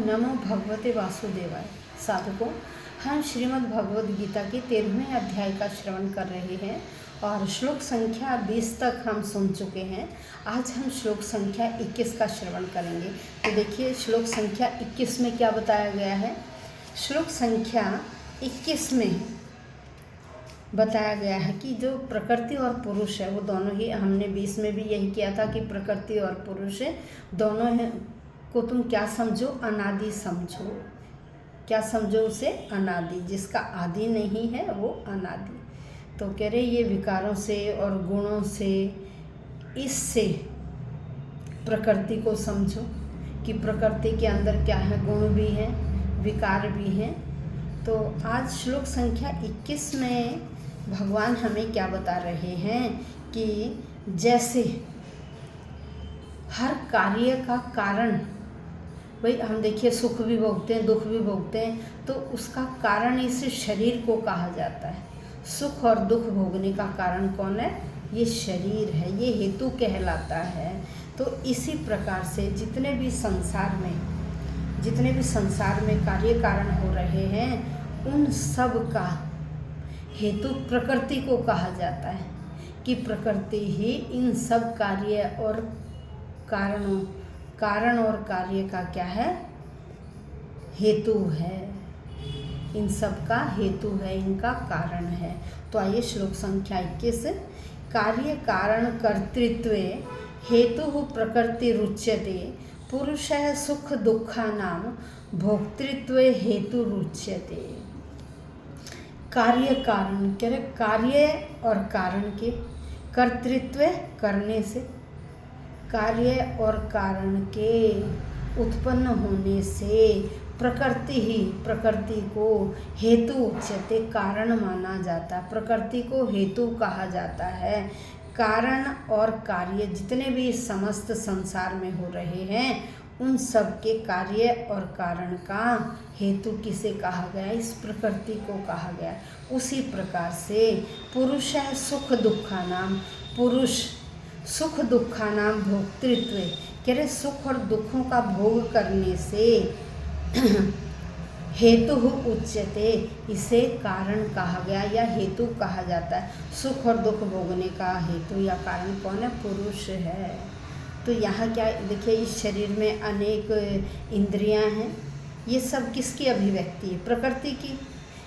नमो भगवते वासुदेवाय। साधकों, हम श्रीमद् भगवद गीता के 13वें अध्याय का श्रवण कर रहे हैं और श्लोक संख्या 20 तक हम सुन चुके हैं। आज हम श्लोक संख्या 21 का श्रवण करेंगे। तो देखिए श्लोक संख्या 21 में क्या बताया गया है। श्लोक संख्या 21 में बताया गया है कि जो प्रकृति और पुरुष है वो दोनों ही, हमने 20 में भी यही किया था कि प्रकृति और पुरुष दोनों को तुम क्या समझो, अनादि समझो। क्या समझो उसे? अनादि। जिसका आदि नहीं है वो अनादि। तो कह रहे ये विकारों से और गुणों से, इससे प्रकृति को समझो कि प्रकृति के अंदर क्या है, गुण भी हैं, विकार भी हैं। तो आज श्लोक संख्या 21 में भगवान हमें क्या बता रहे हैं कि जैसे हर कार्य का कारण, भाई हम देखिए सुख भी भोगते हैं, दुख भी भोगते हैं, तो उसका कारण इस शरीर को कहा जाता है। सुख और दुख भोगने का कारण कौन है? ये शरीर है, ये हेतु कहलाता है। तो इसी प्रकार से जितने भी संसार में कार्य कारण हो रहे हैं, उन सब का हेतु प्रकृति को कहा जाता है कि प्रकृति ही इन सब कार्य और कारण और कार्य का क्या है? हेतु है। इन सब का हेतु है, इनका कारण है। तो आइए श्लोक संख्या 21। कार्य कारण कर्तृत्व हेतु प्रकृति रुच्यते, पुरुषः सुख दुःखानां भोक्तृत्व हेतु रुच्यते। कार्य कारण, कह रहे कार्य और कारण के कर्तृत्व करने से, कार्य और कारण के उत्पन्न होने से प्रकृति को हेतु उच्यते, कारण माना जाता है। प्रकृति को हेतु कहा जाता है। कारण और कार्य जितने भी समस्त संसार में हो रहे हैं, उन सब के कार्य और कारण का हेतु किसे कहा गया? इस प्रकृति को कहा गया। उसी प्रकार से पुरुष है सुख दुःखानाम, पुरुष सुख दुःखानाम भोक्तृत्व, कह रहे सुख और दुखों का भोग करने से हेतु उच्यते, इसे कारण कहा गया या हेतु कहा जाता है। सुख और दुख भोगने का हेतु या कारण कौन है? पुरुष है। तो यहाँ क्या देखिए, इस शरीर में अनेक इंद्रियां हैं। ये सब किसकी अभिव्यक्ति है? प्रकृति की।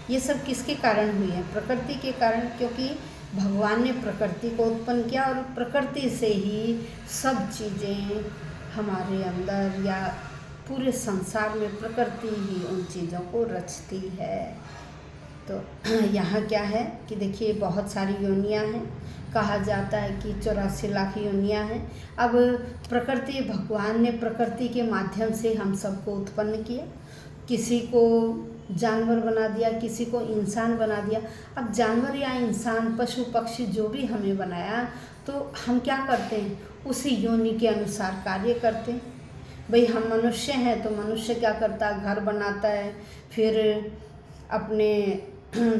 ये सब किसके कारण हुई है? प्रकृति के कारण, क्योंकि भगवान ने प्रकृति को उत्पन्न किया और प्रकृति से ही सब चीज़ें हमारे अंदर या पूरे संसार में प्रकृति ही उन चीज़ों को रचती है। तो यहाँ क्या है कि देखिए बहुत सारी योनियाँ हैं। कहा जाता है कि 84 लाख योनियाँ हैं। अब प्रकृति, भगवान ने प्रकृति के माध्यम से हम सबको उत्पन्न किया। किसी को जानवर बना दिया, किसी को इंसान बना दिया। अब जानवर या इंसान, पशु पक्षी जो भी हमें बनाया, तो हम क्या करते हैं? उसी योनि के अनुसार कार्य करते हैं। भाई हम मनुष्य हैं तो मनुष्य क्या करता है? घर बनाता है, फिर अपने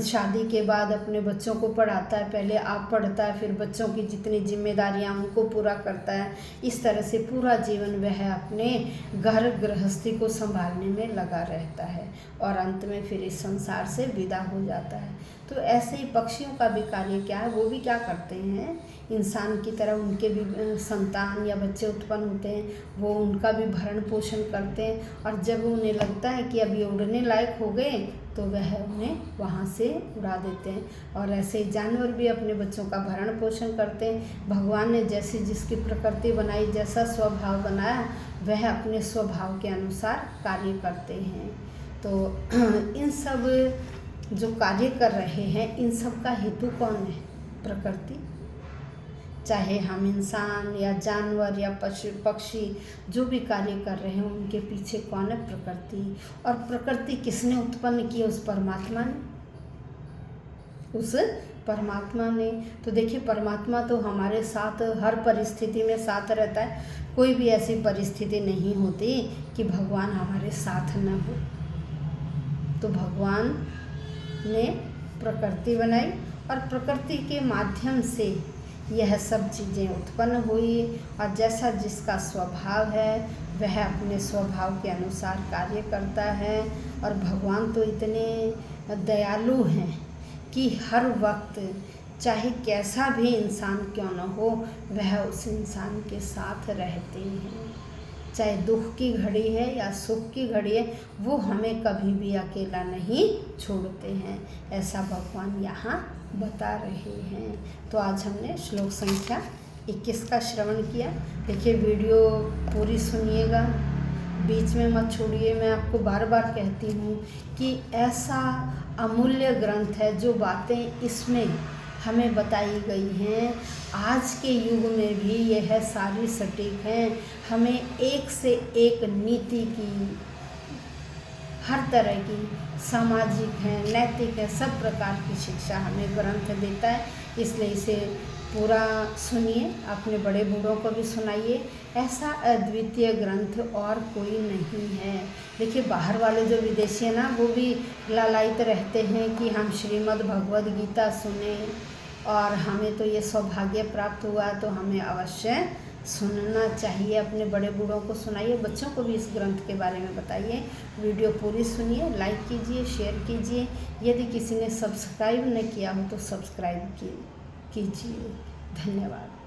शादी के बाद अपने बच्चों को पढ़ाता है। पहले आप पढ़ता है, फिर बच्चों की जितनी जिम्मेदारियां उनको पूरा करता है। इस तरह से पूरा जीवन वह अपने घर गृहस्थी को संभालने में लगा रहता है और अंत में फिर इस संसार से विदा हो जाता है। तो ऐसे ही पक्षियों का भी कार्य क्या है? वो भी क्या करते हैं? इंसान की तरह उनके भी संतान या बच्चे उत्पन्न होते हैं, वो उनका भी भरण पोषण करते हैं। और जब उन्हें लगता है कि अभी उड़ने लायक हो गए, तो वह उन्हें वहाँ से उड़ा देते हैं। और ऐसे ही जानवर भी अपने बच्चों का भरण पोषण करते हैं। भगवान ने जैसी जिसकी प्रकृति बनाई, जैसा स्वभाव बनाया, वह अपने स्वभाव के अनुसार कार्य करते हैं। तो इन सब जो कार्य कर रहे हैं, इन सब का हेतु कौन है? प्रकृति। चाहे हम इंसान या जानवर या पशु पक्षी जो भी कार्य कर रहे हैं, उनके पीछे कौन है? प्रकृति। और प्रकृति किसने उत्पन्न की? उस परमात्मा ने। उस परमात्मा ने। तो देखिए परमात्मा तो हमारे साथ हर परिस्थिति में साथ रहता है। कोई भी ऐसी परिस्थिति नहीं होती कि भगवान हमारे साथ न हो। तो भगवान ने प्रकृति बनाई और प्रकृति के माध्यम से यह सब चीज़ें उत्पन्न हुई। और जैसा जिसका स्वभाव है, वह अपने स्वभाव के अनुसार कार्य करता है। और भगवान तो इतने दयालु हैं कि हर वक्त चाहे कैसा भी इंसान क्यों न हो, वह उस इंसान के साथ रहते हैं। चाहे दुख की घड़ी है या सुख की घड़ी है, वो हमें कभी भी अकेला नहीं छोड़ते हैं, ऐसा भगवान यहाँ बता रहे हैं। तो आज हमने श्लोक संख्या 21 का श्रवण किया। देखिए, वीडियो पूरी सुनिएगा, बीच में मत छोड़िए। मैं आपको बार बार कहती हूँ कि ऐसा अमूल्य ग्रंथ है, जो बातें इसमें हमें बताई गई हैं आज के युग में भी यह सारी सटीक हैं। हमें एक से एक नीति की, हर तरह की, सामाजिक है, नैतिक है, सब प्रकार की शिक्षा हमें ग्रंथ देता है। इसलिए इसे पूरा सुनिए, अपने बड़े बूढ़ों को भी सुनाइए। ऐसा अद्वितीय ग्रंथ और कोई नहीं है। देखिए, बाहर वाले जो विदेशी हैं ना, वो भी लालायित रहते हैं कि हम श्रीमद् भगवद गीता सुने, और हमें तो ये सौभाग्य प्राप्त हुआ, तो हमें अवश्य सुनना चाहिए। अपने बड़े बूढ़ों को सुनाइए, बच्चों को भी इस ग्रंथ के बारे में बताइए। वीडियो पूरी सुनिए, लाइक कीजिए, शेयर कीजिए। यदि किसी ने सब्सक्राइब न किया हो तो सब्सक्राइब कीजिए। धन्यवाद।